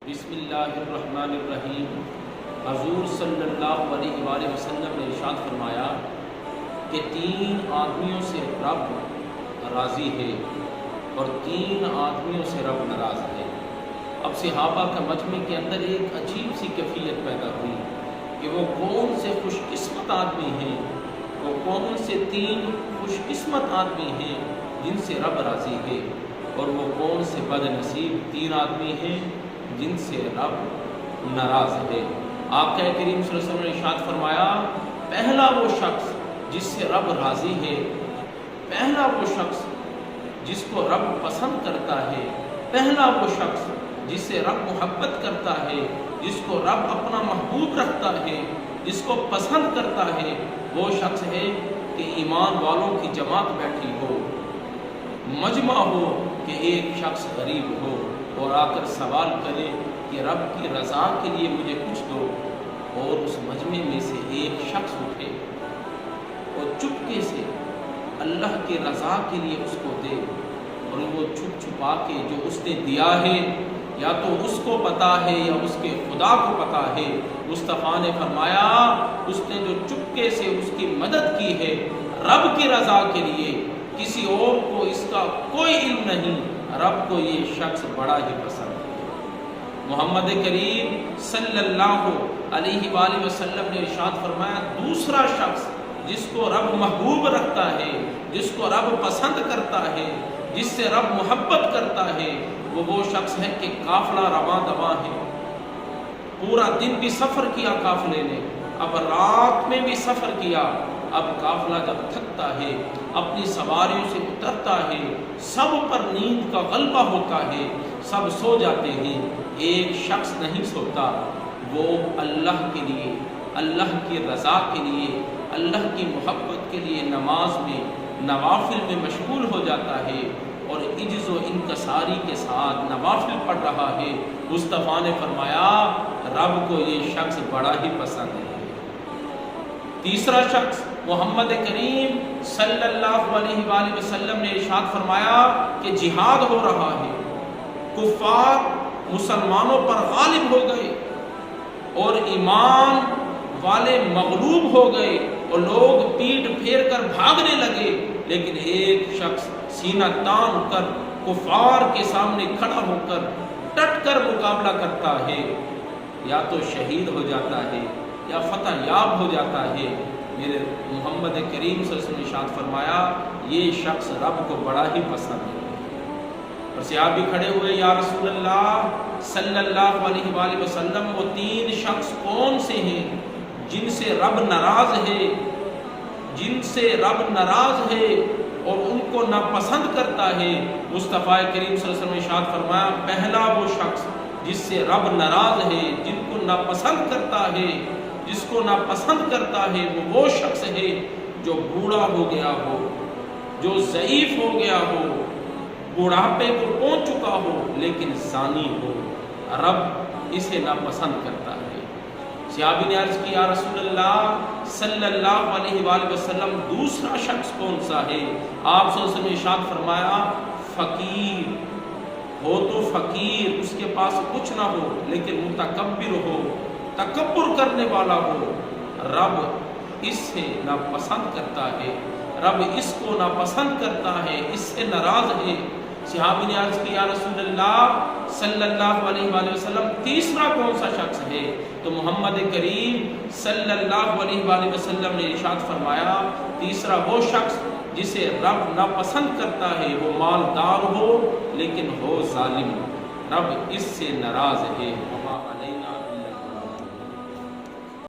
بسم اللہ الرحمن الرحیم۔ حضور صلی اللہ علیہ وآلہ وسلم نے ارشاد فرمایا کہ 3 آدمیوں سے رب راضی ہے اور 3 آدمیوں سے رب ناراض ہے۔ اب صحابہ کا مجمع کے اندر ایک عجیب سی کیفیت پیدا ہوئی کہ وہ کون سے خوش قسمت آدمی ہیں، وہ کون سے 3 خوش قسمت آدمی ہیں جن سے رب راضی ہے، اور وہ کون سے بد نصیب 3 آدمی ہیں جن سے رب ناراض ہے۔ آقا کریم صلی اللہ علیہ وسلم نے ارشاد فرمایا، پہلا وہ شخص جس سے رب راضی ہے، پہلا وہ شخص جس کو رب پسند کرتا ہے، پہلا وہ شخص جس سے رب محبت کرتا ہے، جس کو رب اپنا محبوب رکھتا ہے، جس کو پسند کرتا ہے، وہ شخص ہے کہ ایمان والوں کی جماعت بیٹھی ہو، مجمع ہو، کہ ایک شخص غریب ہو اور آ کر سوال کرے کہ رب کی رضا کے لیے مجھے کچھ دو، اور اس مجمع میں سے ایک شخص اٹھے اور چپکے سے اللہ کی رضا کے لیے اس کو دے، اور وہ چھپ چھپا کے جو اس نے دیا ہے یا تو اس کو پتا ہے یا اس کے خدا کو پتا ہے۔ مصطفیٰ نے فرمایا، اس نے جو چپکے سے اس کی مدد کی ہے رب کی رضا کے لیے، کسی اور کو اس کا کوئی علم نہیں، رب کو یہ شخص بڑا ہی پسند ہے۔ محمد کریم صلی اللہ علیہ وآلہ وسلم نے ارشاد فرمایا، دوسرا شخص جس کو رب محبوب رکھتا ہے، جس کو رب پسند کرتا ہے، جس سے رب محبت کرتا ہے، وہ شخص ہے کہ قافلہ رواں دواں ہے، پورا دن بھی سفر کیا قافلے نے، اب رات میں بھی سفر کیا، اب قافلہ جب تھکتا ہے اپنی سواریوں سے اترتا ہے، سب پر نیند کا غلبہ ہوتا ہے، سب سو جاتے ہیں، ایک شخص نہیں سوتا، وہ اللہ کے لیے، اللہ کی رضا کے لیے، اللہ کی محبت کے لیے نماز میں، نوافل میں مشغول ہو جاتا ہے اور عجز و انکساری کے ساتھ نوافل پڑھ رہا ہے۔ مصطفیٰ نے فرمایا، رب کو یہ شخص بڑا ہی پسند ہے۔ تیسرا شخص محمد کریم صلی اللہ علیہ وآلہ وسلم نے ارشاد فرمایا کہ جہاد ہو رہا ہے، کفار مسلمانوں پر غالب ہو گئے اور ایمان والے مغلوب ہو گئے اور لوگ پیٹ پھیر کر بھاگنے لگے، لیکن ایک شخص سینہ تان کر کفار کے سامنے کھڑا ہو کر ڈٹ کر مقابلہ کرتا ہے، یا تو شہید ہو جاتا ہے یا فتح یاب ہو جاتا ہے۔ میرے محمد کریم صلی اللہ علیہ وسلم نے ارشاد فرمایا، یہ شخص رب کو بڑا ہی پسند ہے۔ اور صحابی کھڑے ہوئے، یا رسول اللہ صلی اللہ علیہ وآلہ وسلم، وہ 3 شخص کون سے ہیں جن سے رب ناراض ہے، جن سے رب ناراض ہے اور ان کو ناپسند کرتا ہے؟ مصطفیٰ کریم صلی اللہ علیہ وسلم نے ارشاد فرمایا، پہلا وہ شخص جس سے رب ناراض ہے، جن کو ناپسند کرتا ہے، جس کو ناپسند کرتا ہے، وہ شخص ہے جو بوڑھا ہو گیا ہو، جو ضعیف ہو گیا ہو، بوڑھاپے کو پہنچ چکا ہو لیکن زانی ہو، رب اسے ناپسند کرتا ہے۔ صحابی نے عرض کی، یا رسول اللہ صلی اللہ علیہ وآلہ وسلم، دوسرا شخص کون سا ہے؟ آپ صلی اللہ علیہ وسلم نے ارشاد فرمایا، فقیر ہو تو فقیر، اس کے پاس کچھ نہ ہو لیکن متکبر ہو، تکبر کرنے والا ہو، رب اس سے ناپسند کرتا ہے، رب اس کو ناپسند کرتا ہے، اس سے ناراض ہے۔ صحابی نے عرض کی، یا رسول اللہ صلی اللہ علیہ وآلہ وسلم، تیسرا کون سا شخص ہے؟ تو محمد کریم صلی اللہ علیہ وآلہ وسلم نے ارشاد فرمایا، تیسرا وہ شخص جسے رب ناپسند کرتا ہے، وہ مالدار ہو لیکن ہو ظالم، رب اس سے ناراض ہے۔ وما علینا